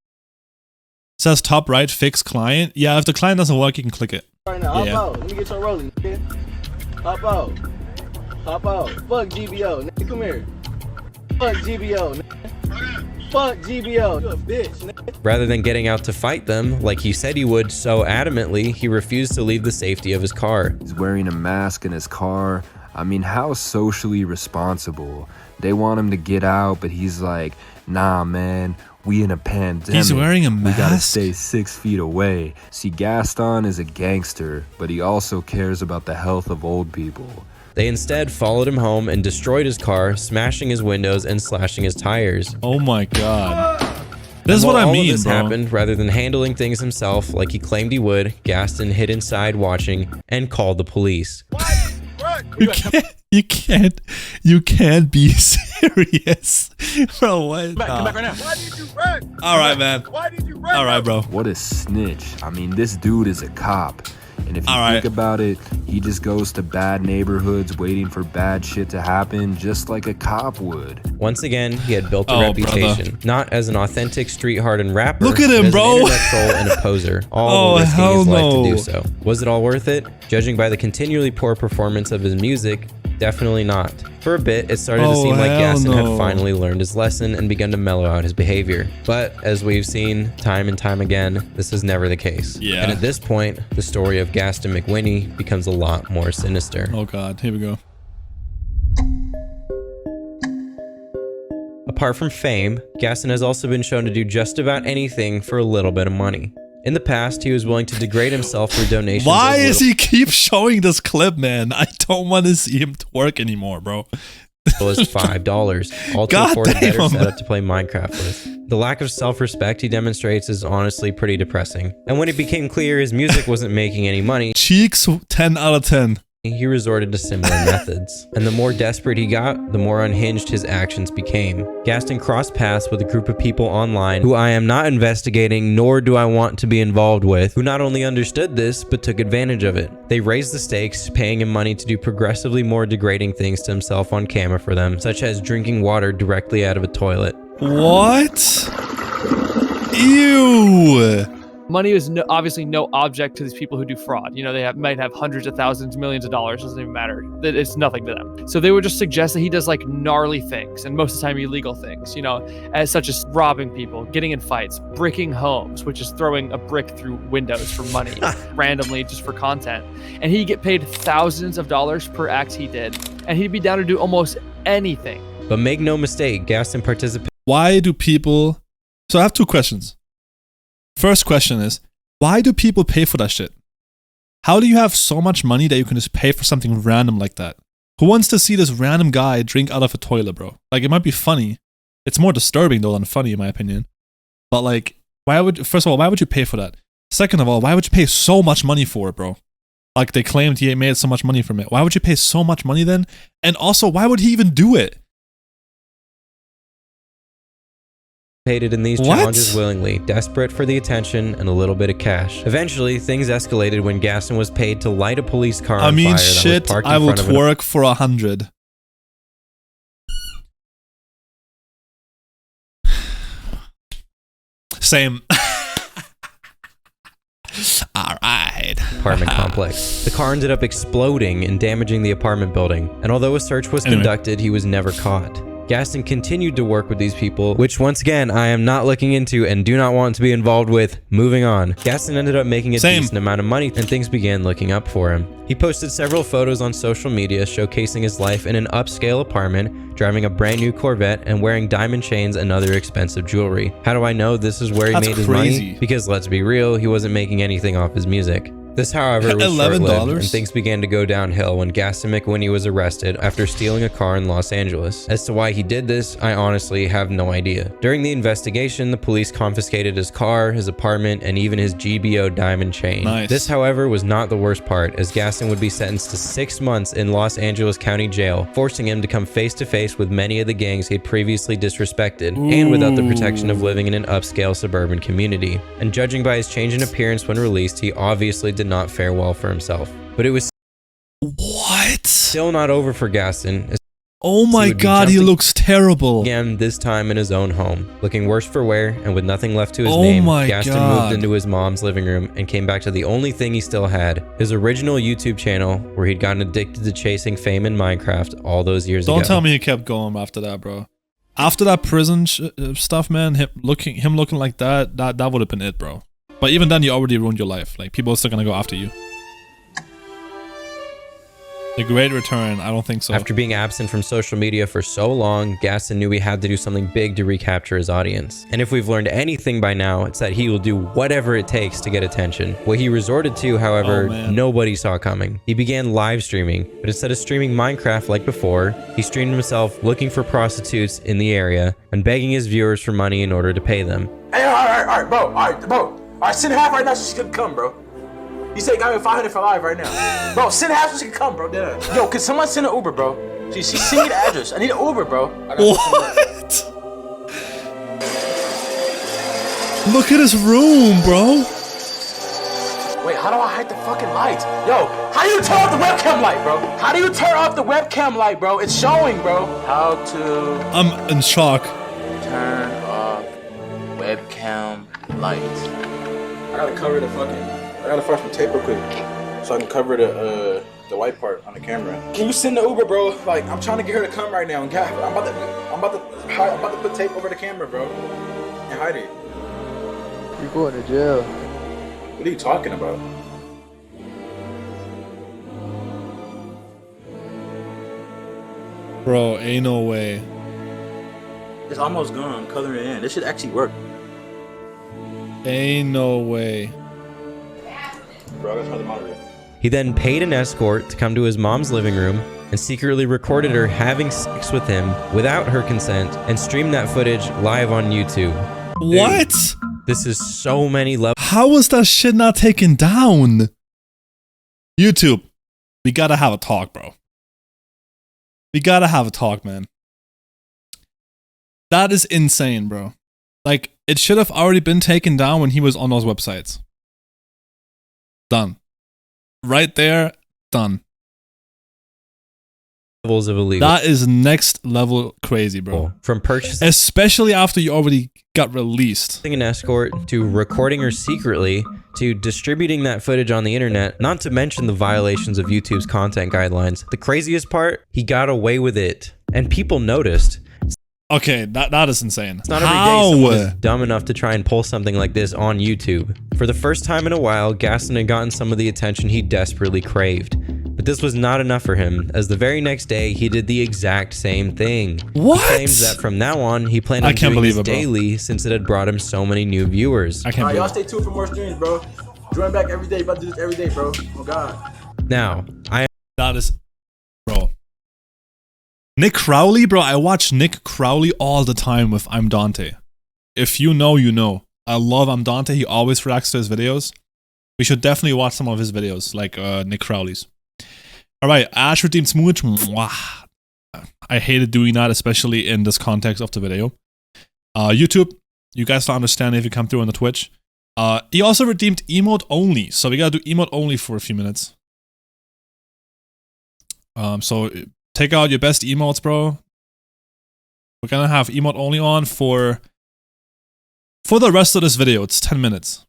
says top right, fix client. Yeah, if the client doesn't work, you can click it. Right now, hop out. Let me get your Roli, nigga. Hop out. Hop out. Fuck GBO, nigga. Come here. Fuck GBO, nigga. Fuck GBO. You a bitch, nigga. Rather than getting out to fight them, like he said he would so adamantly, he refused to leave the safety of his car. He's wearing a mask in his car. I mean, how socially responsible? They want him to get out, but he's like, nah, man, we in a pandemic. He's wearing a mask? We gotta stay 6 feet away. See, Gaston is a gangster, but he also cares about the health of old people. They instead followed him home and destroyed his car, smashing his windows and slashing his tires. Oh my god. This is what I mean, all of this bro. happened, rather than handling things himself like he claimed he would, Gaston hid inside watching and called the police. You can't be serious. Bro, what? Come back right now. Why did you run? All right, man. Why did you run? All right, bro. What a snitch. I mean, this dude is a cop. And if you think about it, he just goes to bad neighborhoods waiting for bad shit to happen, just like a cop would. Once again, he had built a reputation, not as an authentic street hardened rapper. Look at him, bro! As an internet troll and a poser, all risking his life to do so. Was it all worth it? Judging by the continually poor performance of his music, definitely not. For a bit, it started to seem like Gaston had finally learned his lesson and begun to mellow out his behavior. But as we've seen time and time again, this is never the case. Yeah. And at this point, the story of Gaston McWhinney becomes a lot more sinister. Oh god, here we go. Apart from fame, Gaston has also been shown to do just about anything for a little bit of money. In the past, he was willing to degrade himself for donations. Why does he keep showing this clip, man? I don't want to see him twerk anymore, bro. Was $5, all to afford a better setup to play Minecraft with. The lack of self-respect he demonstrates is honestly pretty depressing. And when it became clear his music wasn't making any money, cheeks 10 out of 10. he resorted to similar methods. And the more desperate he got, the more unhinged his actions became. Gaston crossed paths with a group of people online who I am not investigating, nor do I want to be involved with, who not only understood this, but took advantage of it. They raised the stakes, paying him money to do progressively more degrading things to himself on camera for them, such as drinking water directly out of a toilet. What? Ew! Money is obviously no object to these people who do fraud. You know, they might have hundreds of thousands, millions of dollars, doesn't even matter. It's nothing to them. So they would just suggest that he does like gnarly things, and most of the time illegal things, you know, as such as robbing people, getting in fights, bricking homes, which is throwing a brick through windows for money, randomly just for content. And he'd get paid thousands of dollars per act he did, and he'd be down to do almost anything. But make no mistake, Gaston participated. Why do people... So I have two questions. First question is, why do people pay for that shit? How do you have so much money that you can just pay for something random like that? Who wants to see this random guy drink out of a toilet, bro? Like, it might be funny. It's more disturbing though than funny, in my opinion. But like, first of all, why would you pay for that? Second of all, why would you pay so much money for it, bro? Like, they claimed he made so much money from it. Why would you pay so much money then? And also, why would he even do it? In these challenges willingly, desperate for the attention and a little bit of cash. Eventually, things escalated when Gaston was paid to light a police car on fire that was parked in I would front of work for 100. Same. All right. Apartment complex. The car ended up exploding and damaging the apartment building. And although a search was conducted, he was never caught. Gaston continued to work with these people, which once again, I am not looking into and do not want to be involved with. Moving on. Gaston ended up making a decent amount of money and things began looking up for him. He posted several photos on social media showcasing his life in an upscale apartment, driving a brand new Corvette and wearing diamond chains and other expensive jewelry. How do I know this is where he made his money? Because let's be real, he wasn't making anything off his music. This, however, was short-lived, and things began to go downhill when Gaston McWhinney was arrested after stealing a car in Los Angeles. As to why he did this, I honestly have no idea. During the investigation, the police confiscated his car, his apartment, and even his GBO diamond chain. This, however, was not the worst part, as Gaston would be sentenced to 6 months in Los Angeles County Jail, forcing him to come face-to-face with many of the gangs he had previously disrespected, and without the protection of living in an upscale suburban community. And judging by his change in appearance when released, he obviously did not fare well for himself. But it was still not over for Gaston. Oh my god, he looks terrible. Again, this time in his own home. Looking worse for wear and with nothing left to his name, Gaston moved into his mom's living room and came back to the only thing he still had, his original YouTube channel where he'd gotten addicted to chasing fame in Minecraft all those years ago. Don't tell me he kept going after that, bro. After that prison stuff, man, him looking like that would have been it, bro. But even then, you already ruined your life. Like, people are still gonna go after you. The Great Return, I don't think so. After being absent from social media for so long, Gaston knew he had to do something big to recapture his audience. And if we've learned anything by now, it's that he will do whatever it takes to get attention. What he resorted to, however, nobody saw coming. He began live streaming, but instead of streaming Minecraft like before, he streamed himself looking for prostitutes in the area and begging his viewers for money in order to pay them. Hey, all right, bro. All right, send half right now so she can come, bro. You say got me 500 for live right now. Bro, send half so she can come, bro. Damn. Yo, can someone send an Uber, bro? She send me the address. I need an Uber, bro. What? Look at his room, bro. Wait, how do I hide the fucking lights? Yo, how do you turn off the webcam light, bro? How do you turn off the webcam light, bro? It's showing, bro. How to... I'm in shock. Turn off webcam lights. I gotta cover the fucking... I gotta find some tape real quick so I can cover the white part on the camera. Can you send the Uber, bro? Like, I'm trying to get her to come right now. And I'm about to put tape over the camera, bro, and hide it. You're going to jail. What are you talking about? Bro, ain't no way. It's almost gone. Color it in. This should actually work. Ain't no way. Bro, that's the monitor. He then paid an escort to come to his mom's living room and secretly recorded her having sex with him without her consent and streamed that footage live on YouTube. What? Dude, this is so many levels. How was that shit not taken down? YouTube, we gotta have a talk, bro. We gotta have a talk, man. That is insane, bro. Like, it should have already been taken down when he was on those websites. Done. Right there, done. Levels of illegal. That is next level crazy, bro. From purchasing, especially after you already got released, an escort, to recording her secretly, to distributing that footage on the internet, not to mention the violations of YouTube's content guidelines. The craziest part, he got away with it, and people noticed. Okay, that is insane. It's not every day someone is dumb enough to try and pull something like this on YouTube. For the first time in a while, Gaston had gotten some of the attention he desperately craved. But this was not enough for him, as the very next day, he did the exact same thing. What? He claims that from now on, he planned on doing this daily since it had brought him so many new viewers. I can't believe it. Y'all stay tuned for more streams, bro. Join back every day. About to do this every day, bro. Oh, God. Now, that is... Bro. Nick Crowley, bro. I watch Nick Crowley all the time with I'm Dante. If you know, you know. I love I'm Dante. He always reacts to his videos. We should definitely watch some of his videos, like Nick Crowley's. Alright, Ash redeemed Smooch. Mwah. I hated doing that, especially in this context of the video. YouTube, you guys don't understand if you come through on the Twitch. He also redeemed emote only, so we gotta do emote only for a few minutes. So take out your best emotes, bro. We're gonna have emote only on for the rest of this video. It's 10 minutes.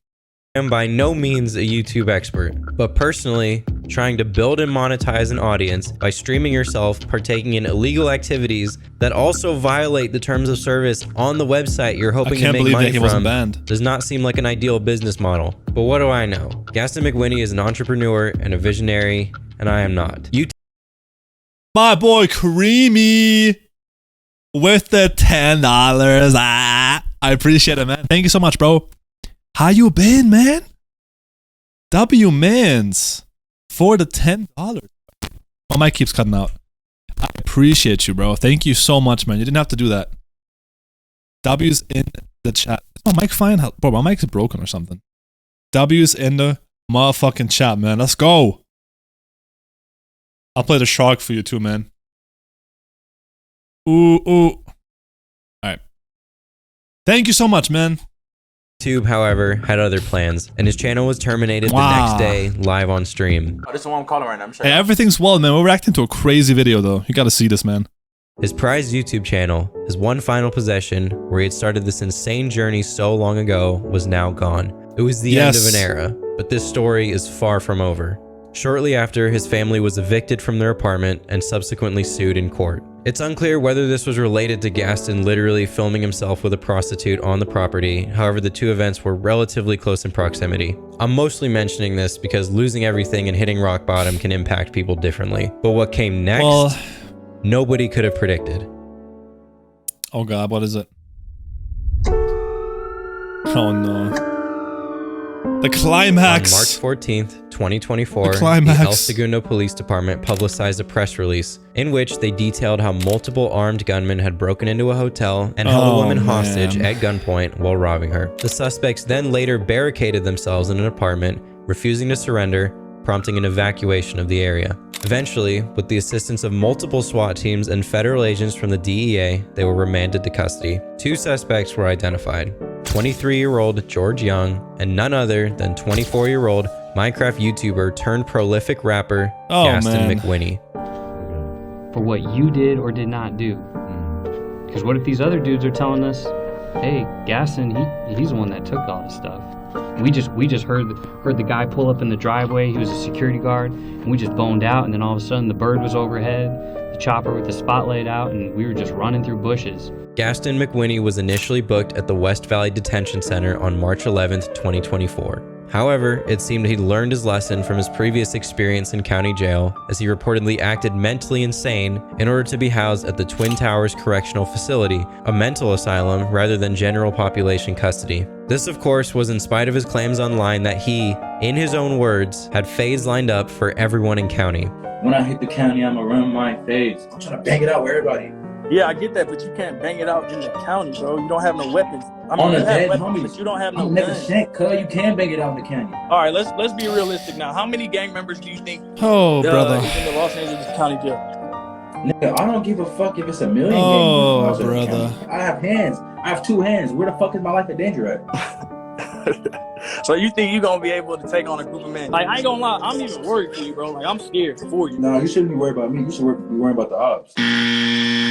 I am by no means a YouTube expert, but personally, trying to build and monetize an audience by streaming yourself partaking in illegal activities that also violate the terms of service on the website you're hoping to make money from does not seem like an ideal business model. But what do I know? Gaston McWhinney is an entrepreneur and a visionary, and I am not. My boy Creamy with the $10. I appreciate it, man. Thank you so much, bro. How you been, man? W Mans for the $10. My mic keeps cutting out. I appreciate you, bro. Thank you so much, man. You didn't have to do that. W's in the chat. Is my mic fine? Bro, my mic's broken or something. W's in the motherfucking chat, man. Let's go. I'll play the shark for you too, man. Ooh, ooh. Alright. Thank you so much, man. YouTube, however, had other plans, and his channel was terminated the next day, live on stream. Oh, this is what I'm calling right now. I'm sure. Hey, everything's well, man. We're reacting to a crazy video, though. You gotta see this, man. His prized YouTube channel, his one final possession, where he had started this insane journey so long ago, was now gone. It was the end of an era, but this story is far from over. Shortly after, his family was evicted from their apartment and subsequently sued in court. It's unclear whether this was related to Gaston literally filming himself with a prostitute on the property. However, the two events were relatively close in proximity. I'm mostly mentioning this because losing everything and hitting rock bottom can impact people differently. But what came next, nobody could have predicted. Oh God, what is it? Oh no. The climax. On March 14th, 2024, the El Segundo Police Department publicized a press release in which they detailed how multiple armed gunmen had broken into a hotel and held a woman hostage at gunpoint while robbing her. The suspects then later barricaded themselves in an apartment, refusing to surrender, prompting an evacuation of the area. Eventually, with the assistance of multiple SWAT teams and federal agents from the DEA, they were remanded to custody. Two suspects were identified: 23-year-old George Young and none other than 24-year-old Minecraft YouTuber turned prolific rapper Gaston McWhinney. For what you did or did not do. Because what if these other dudes are telling us, hey, Gaston, he's the one that took all this stuff. We just heard the guy pull up in the driveway. He was a security guard, and we just boned out. And then all of a sudden, the bird was overhead, the chopper with the spotlight out, and we were just running through bushes. Gaston McWhinney was initially booked at the West Valley Detention Center on March 11th, 2024. However, it seemed he'd learned his lesson from his previous experience in county jail, as he reportedly acted mentally insane in order to be housed at the Twin Towers Correctional Facility, a mental asylum rather than general population custody. This, of course, was in spite of his claims online that he, in his own words, had fades lined up for everyone in county. When I hit the county, I'ma run my fades. I'm trying to bang it out with everybody. Yeah, I get that, but you can't bang it out in the county, bro. You don't have no weapons. I mean, On the you have dead weapons, homies. but you don't have I'm no nigga guns. shank, cuz you can bang it out in the county. All right, let's be realistic now. How many gang members do you think brother. is in the Los Angeles County jail? Nigga, I don't give a fuck if it's a million Oh, gang members in the brother. county. I have hands. I have 2 hands. Where the fuck is my life in danger at? So you think you're gonna be able to take on a group of men? Like, I ain't gonna lie, I'm even worried for you, bro. Like, I'm scared for you. No, you shouldn't be worried about me. You should be worried about the ops.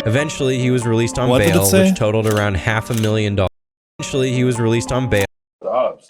Eventually, he was released on What did it bail, say? which totaled around $500,000. Eventually, he was released on bail. The ops.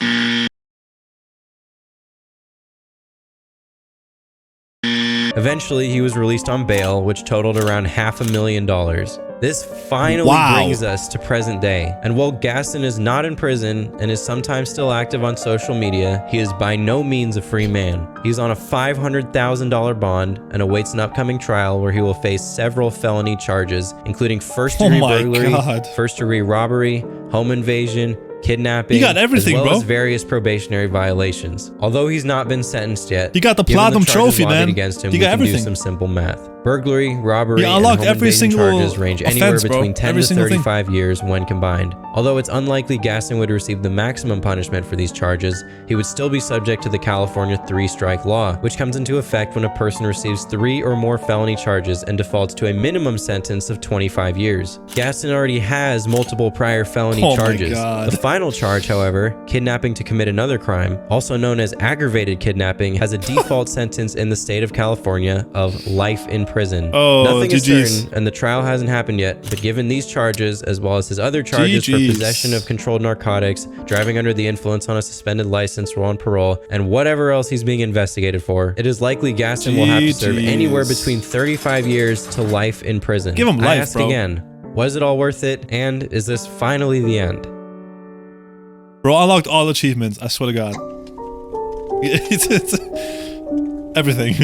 Eventually, he was released on bail, which totaled around $500,000. This finally brings us to present day. And while Gaston is not in prison and is sometimes still active on social media, he is by no means a free man. He's on a $500,000 bond and awaits an upcoming trial where he will face several felony charges, including first-degree burglary, first-degree robbery, home invasion, kidnapping, You got everything, as well bro. as various probationary violations. Although he's not been sentenced yet, You got the given platinum charges trophy, levied man. against him, You we got can everything. do some simple math. Burglary, robbery, You and unlocked home every invasion single charges range anywhere offense, bro. between 10 Every to single thing. 35 years when combined. Although it's unlikely Gaston would receive the maximum punishment for these charges, he would still be subject to the California 3-strike law, which comes into effect when a person receives 3 or more felony charges and defaults to a minimum sentence of 25 years. Gaston already has multiple prior felony Oh my charges. God. The final charge, however, kidnapping to commit another crime, also known as aggravated kidnapping, has a default sentence in the state of California of life in prison. Oh, Nothing is GG's. certain, and the trial hasn't happened yet, but given these charges, as well as his other charges for GG's. possession of controlled narcotics, driving under the influence on a suspended license or on parole, and whatever else he's being investigated for, it is likely Gaston will have to serve GG's. anywhere between 35 years to life in prison. Give him I life, ask bro. again, was it all worth it, and is this finally the end? Bro, I unlocked all achievements. I swear to God. It's everything.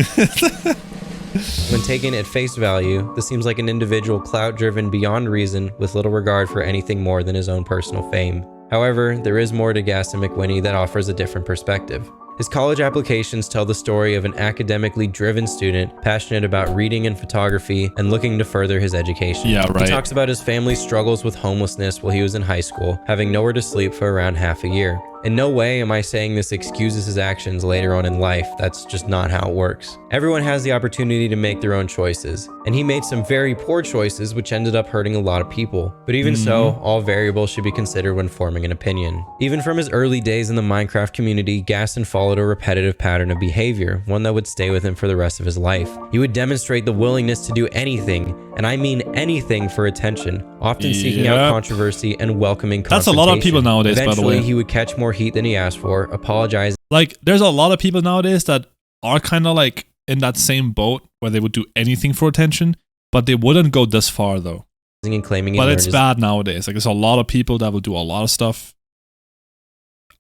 When taken at face value, this seems like an individual clout-driven beyond reason with little regard for anything more than his own personal fame. However, there is more to Gaston McWhinney that offers a different perspective. His college applications tell the story of an academically driven student, passionate about reading and photography, and looking to further his education. Yeah, right. He talks about his family's struggles with homelessness while he was in high school, having nowhere to sleep for around half a year. In no way am I saying this excuses his actions later on in life. That's just not how it works. Everyone has the opportunity to make their own choices, and he made some very poor choices which ended up hurting a lot of people. But even so, all variables should be considered when forming an opinion. Even from his early days in the Minecraft community, Gaston followed a repetitive pattern of behavior, one that would stay with him for the rest of his life. He would demonstrate the willingness to do anything, and I mean anything, for attention, often seeking out Yep. controversy and welcoming That's a lot of people confrontation. nowadays, by the Eventually, way. he would catch more heat than he asked for, apologize. Like, there's a lot of people nowadays that are kind of like in that same boat where they would do anything for attention, but they wouldn't go this far though. And claiming he But learned it's his bad nowadays. Like, there's a lot of people that will do a lot of stuff,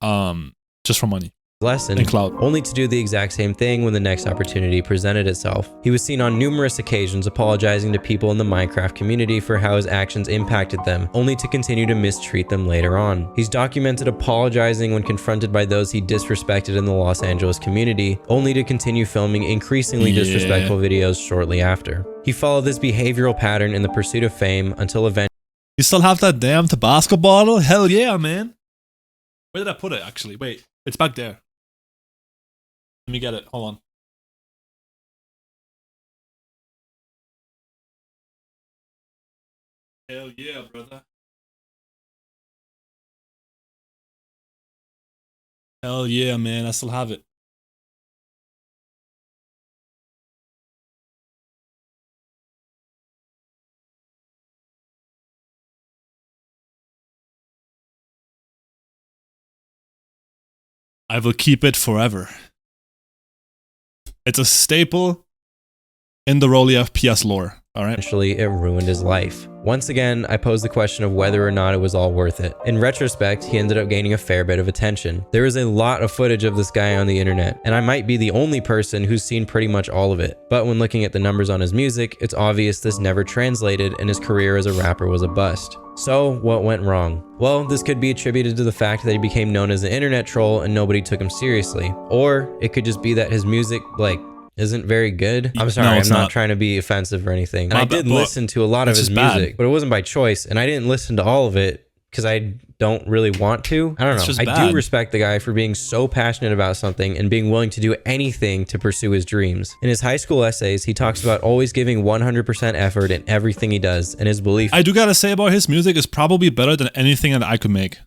just for money. lesson, And clout. only to do the exact same thing when the next opportunity presented itself. He was seen on numerous occasions apologizing to people in the Minecraft community for how his actions impacted them, only to continue to mistreat them later on. He's documented apologizing when confronted by those he disrespected in the Los Angeles community, only to continue filming increasingly disrespectful videos shortly after. He followed this behavioral pattern in the pursuit of fame until eventually You still have that damn Tabasco bottle? Hell yeah, man. Where did I put it, actually? Wait, it's back there. Let me get it. Hold on. Hell yeah, brother. Hell yeah, man. I still have it. I will keep it forever. It's a staple in the Roli FPS lore. All right. Eventually, it ruined his life. Once again, I pose the question of whether or not it was all worth it. In retrospect, he ended up gaining a fair bit of attention. There is a lot of footage of this guy on the internet, and I might be the only person who's seen pretty much all of it. But when looking at the numbers on his music, it's obvious this never translated and his career as a rapper was a bust. So, what went wrong? Well, this could be attributed to the fact that he became known as an internet troll and nobody took him seriously. Or, it could just be that his music, isn't very good. I'm sorry, I'm not trying to be offensive or anything. And I did listen to a lot of his music, but it wasn't by choice. And I didn't listen to all of it because I don't really want to. I don't know. I do respect the guy for being so passionate about something and being willing to do anything to pursue his dreams. In his high school essays, he talks about always giving 100% effort in everything he does, and his belief I do gotta say about his music is probably better than anything that I could make.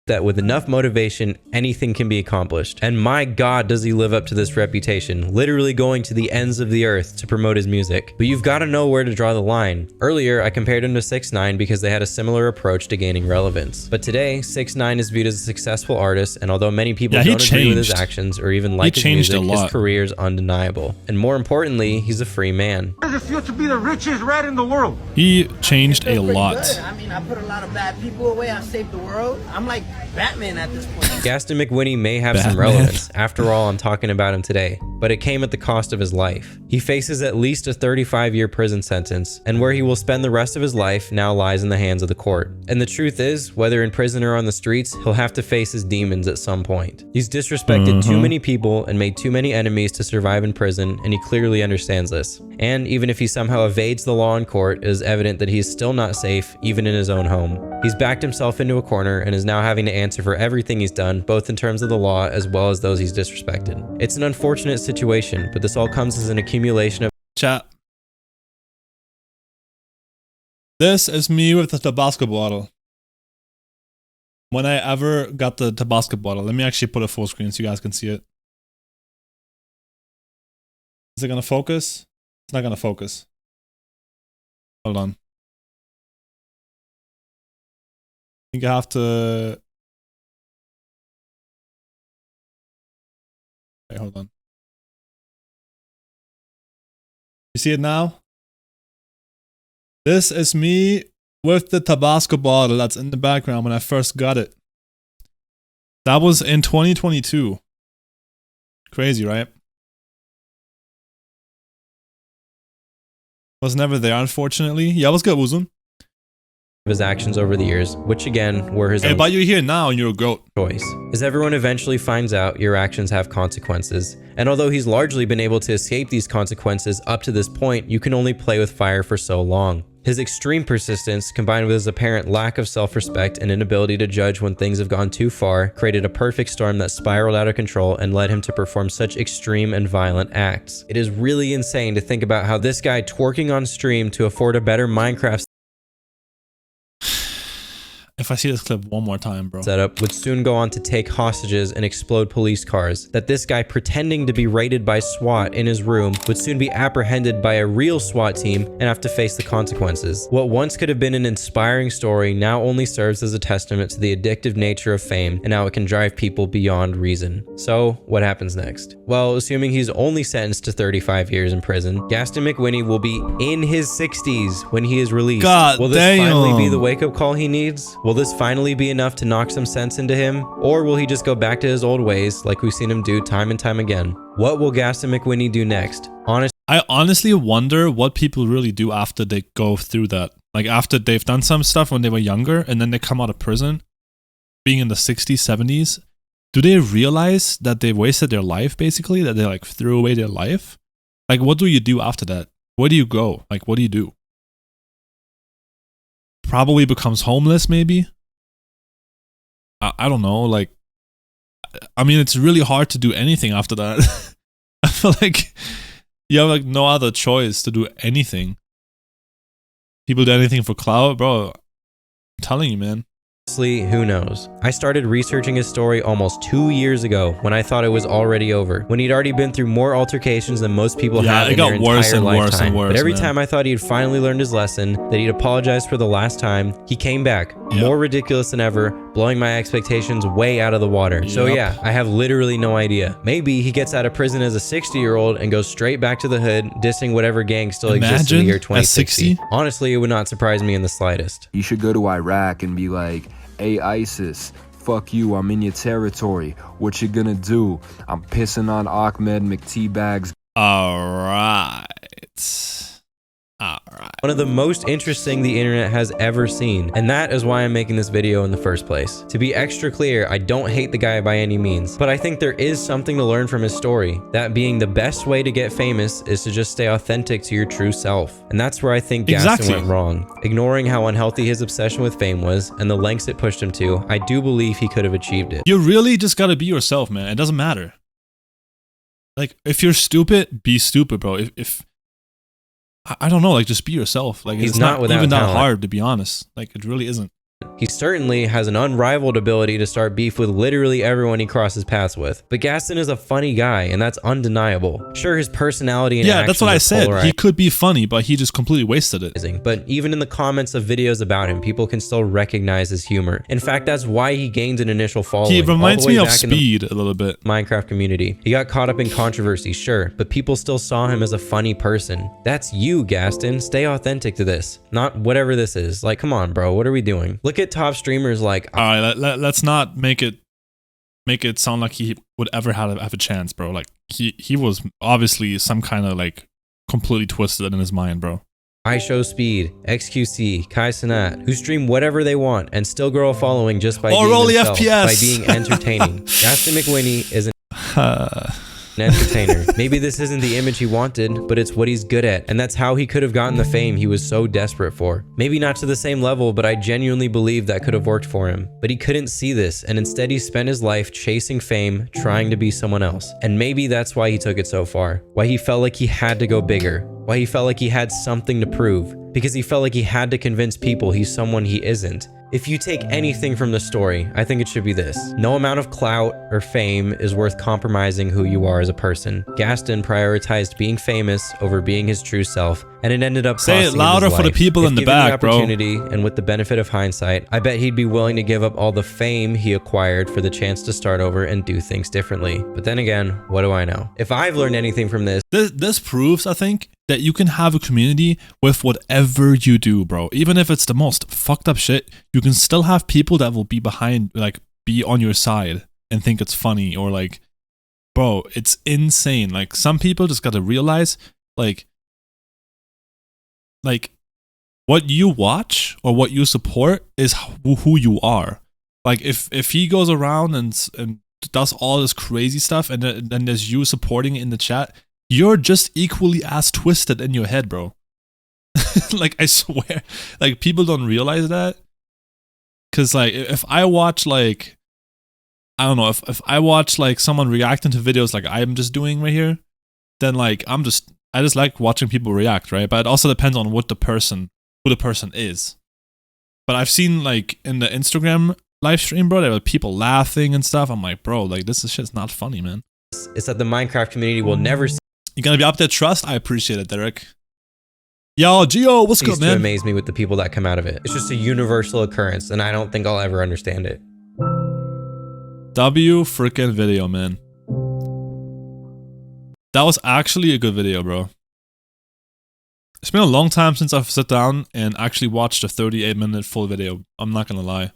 That with enough motivation, anything can be accomplished. And my God, does he live up to this reputation, literally going to the ends of the earth to promote his music. But you've got to know where to draw the line. Earlier, I compared him to 6ix9ine because they had a similar approach to gaining relevance. But today, 6ix9ine is viewed as a successful artist, and although many people don't agree with his actions or even like his music, his career is undeniable. And more importantly, he's a free man. How does it feel to be the richest rat in the world? He changed a lot. I mean, I put a lot of bad people away. I saved the world. I'm like Batman at this point. Gaston McWhinney may have some relevance. After all, I'm talking about him today, but it came at the cost of his life. He faces at least a 35-year prison sentence, and where he will spend the rest of his life now lies in the hands of the court. And the truth is, whether in prison or on the streets, he'll have to face his demons at some point. He's disrespected too many people and made too many enemies to survive in prison, and he clearly understands this. And even if he somehow evades the law in court, it is evident that he's still not safe, even in his own home. He's backed himself into a corner and is now having to answer for everything he's done, both in terms of the law as well as those he's disrespected. It's an unfortunate situation, but this all comes as an accumulation of chat. This is me with the Tabasco bottle. When I ever got the Tabasco bottle, let me actually put a full screen so you guys can see it. Is it gonna focus? It's not gonna focus. Hold on. I think I have to. Wait, hold on. You see it now? This is me with the Tabasco bottle that's in the background when I first got it. That was in 2022. Crazy, right? Was never there, unfortunately. Yeah, what's good, Woozum? His actions over the years, which again were his own. But you're here now and you're a goat. Choice. As everyone eventually finds out, your actions have consequences. And although he's largely been able to escape these consequences up to this point, you can only play with fire for so long. His extreme persistence, combined with his apparent lack of self-respect and inability to judge when things have gone too far, created a perfect storm that spiraled out of control and led him to perform such extreme and violent acts. It is really insane to think about how this guy twerking on stream to afford a better Minecraft if I see this clip one more time, bro. Setup would soon go on to take hostages and explode police cars. That this guy pretending to be raided by SWAT in his room would soon be apprehended by a real SWAT team and have to face the consequences. What once could have been an inspiring story now only serves as a testament to the addictive nature of fame and how it can drive people beyond reason. So, what happens next? Well, assuming he's only sentenced to 35 years in prison, Gaston McWhinney will be in his 60s when he is released. Will this finally be the wake-up call he needs? Will this finally be enough to knock some sense into him? Or will he just go back to his old ways like we've seen him do time and time again? What will Gaston McWhinney do next? I honestly wonder what people really do after they go through that. Like after they've done some stuff when they were younger and then they come out of prison, being in the 60s, 70s, do they realize that they wasted their life basically? That they like threw away their life? Like what do you do after that? Where do you go? Like what do you do? Probably becomes homeless maybe? I don't know, like, I mean, it's really hard to do anything after that. I feel like you have like no other choice to do anything. People do anything for clout, bro. I'm telling you, man. Honestly, who knows? I started researching his story almost 2 years ago when I thought it was already over, when he'd already been through more altercations than most people have in their entire lifetime. But every time I thought he'd finally learned his lesson, that he'd apologized for the last time, he came back, more ridiculous than ever, blowing my expectations way out of the water. So yeah, I have literally no idea. Maybe he gets out of prison as a 60-year-old and goes straight back to the hood, dissing whatever gang still exists in the year 2060. Honestly, it would not surprise me in the slightest. You should go to Iraq and be like, hey ISIS, fuck you, I'm in your territory. What you gonna do? I'm pissing on Ahmed McTeabags. Alright. One of the most interesting the internet has ever seen, and that is why I'm making this video in the first place. To be extra clear, I don't hate the guy by any means, but I think there is something to learn from his story. That being the best way to get famous is to just stay authentic to your true self. And that's where I think Gaston went wrong. Ignoring how unhealthy his obsession with fame was and the lengths it pushed him to, I do believe he could have achieved it. You really just gotta be yourself, man. It doesn't matter. Like, if you're stupid, be stupid, bro. If I don't know, like, just be yourself. Like, it's not even that hard, to be honest. Like, it really isn't. He certainly has an unrivaled ability to start beef with literally everyone he crosses paths with. But Gaston is a funny guy, and that's undeniable. Sure, his personality and yeah, that's what I said. He could be funny, but he just completely wasted it. But even in the comments of videos about him, people can still recognize his humor. In fact, that's why he gained an initial following. He reminds me of Speed a little bit. Minecraft community. He got caught up in controversy, sure, but people still saw him as a funny person. That's you, Gaston. Stay authentic to this. Not whatever this is. Like, come on, bro. What are we doing? Look at top streamers like... Alright, let's not make it sound like he would ever have a chance, bro. Like, he was obviously some kind of, like, completely twisted in his mind, bro. I Show Speed, XQC, Kai Cenat, who stream whatever they want and still grow a following just by being Roli themselves, FPS. by being entertaining. Gaston McWhinney is an entertainer. Maybe this isn't the image he wanted, but it's what he's good at, and that's how he could have gotten the fame he was so desperate for. Maybe not to the same level, but I genuinely believe that could have worked for him. But he couldn't see this, and instead he spent his life chasing fame, trying to be someone else. And maybe that's why he took it so far. Why he felt like he had to go bigger. Why he felt like he had something to prove. Because he felt like he had to convince people he's someone he isn't. If you take anything from the story, I think it should be this. No amount of clout or fame is worth compromising who you are as a person. Gaston prioritized being famous over being his true self, and it ended up costing him his life. Say it louder for the people in the back, bro. And with the benefit of hindsight, I bet he'd be willing to give up all the fame he acquired for the chance to start over and do things differently. But then again, what do I know? If I've learned anything from this proves, I think, that you can have a community with whatever you do, bro. Even if it's the most fucked up shit, you can still have people that will be behind, like, be on your side and think it's funny, or like, bro, it's insane. Like, some people just gotta realize, like what you watch or what you support is who you are. Like, if he goes around and does all this crazy stuff, and then there's you supporting it in the chat, you're just equally as twisted in your head, bro. Like, I swear, like, people don't realize that. Cause, like, if I watch, like, I don't know, if I watch, like, someone reacting to videos like I'm just doing right here, then, like, I just like watching people react, right? But it also depends on who the person is. But I've seen, like, in the Instagram live stream, bro, there were people laughing and stuff. I'm like, bro, like, this shit's not funny, man. It's that the Minecraft community will never see. You gonna be up there, trust? I appreciate it, Derek. Yo, Geo, what's good, man? To amaze me with the people that come out of it. It's just a universal occurrence, and I don't think I'll ever understand it. W freaking video, man. That was actually a good video, bro. It's been a long time since I've sat down and actually watched a 38-minute full video. I'm not gonna lie.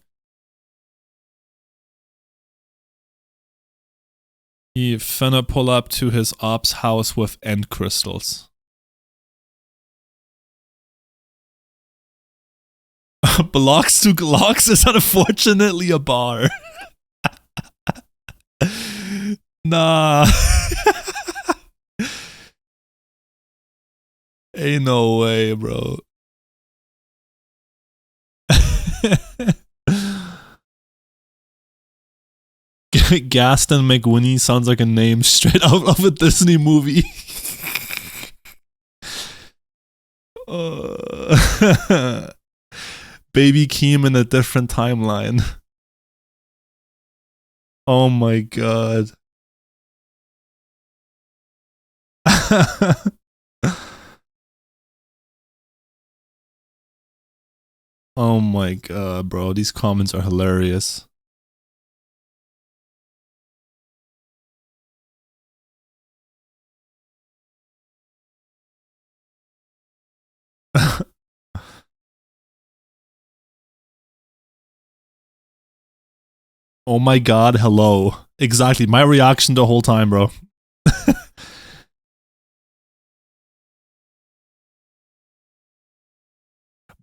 He finna pull up to his ops house with end crystals. Blocks to Glocks is unfortunately a bar. Nah. Ain't no way, bro. Gaston McWhinney sounds like a name straight out of a Disney movie. Baby Keem in a different timeline. Oh my god. Oh my god, bro. These comments are hilarious. Oh my god, hello. Exactly, my reaction the whole time, bro.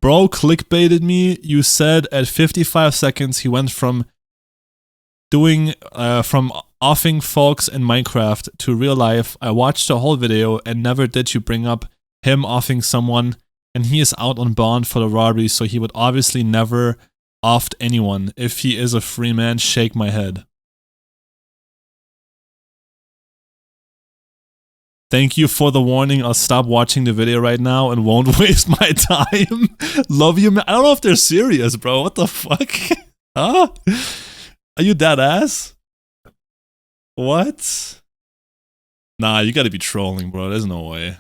Bro clickbaited me. You said at 55 seconds he went from doing from offing folks in Minecraft to real life. I watched the whole video and never did you bring up him offing someone, and he is out on bond for the robbery, so he would obviously never offed anyone. If he is a free man, shake my head. Thank you for the warning. I'll stop watching the video right now and won't waste my time. Love you, man. I don't know if they're serious, bro. What the fuck? Huh? Are you dead ass? What? Nah, you gotta be trolling, bro. There's no way.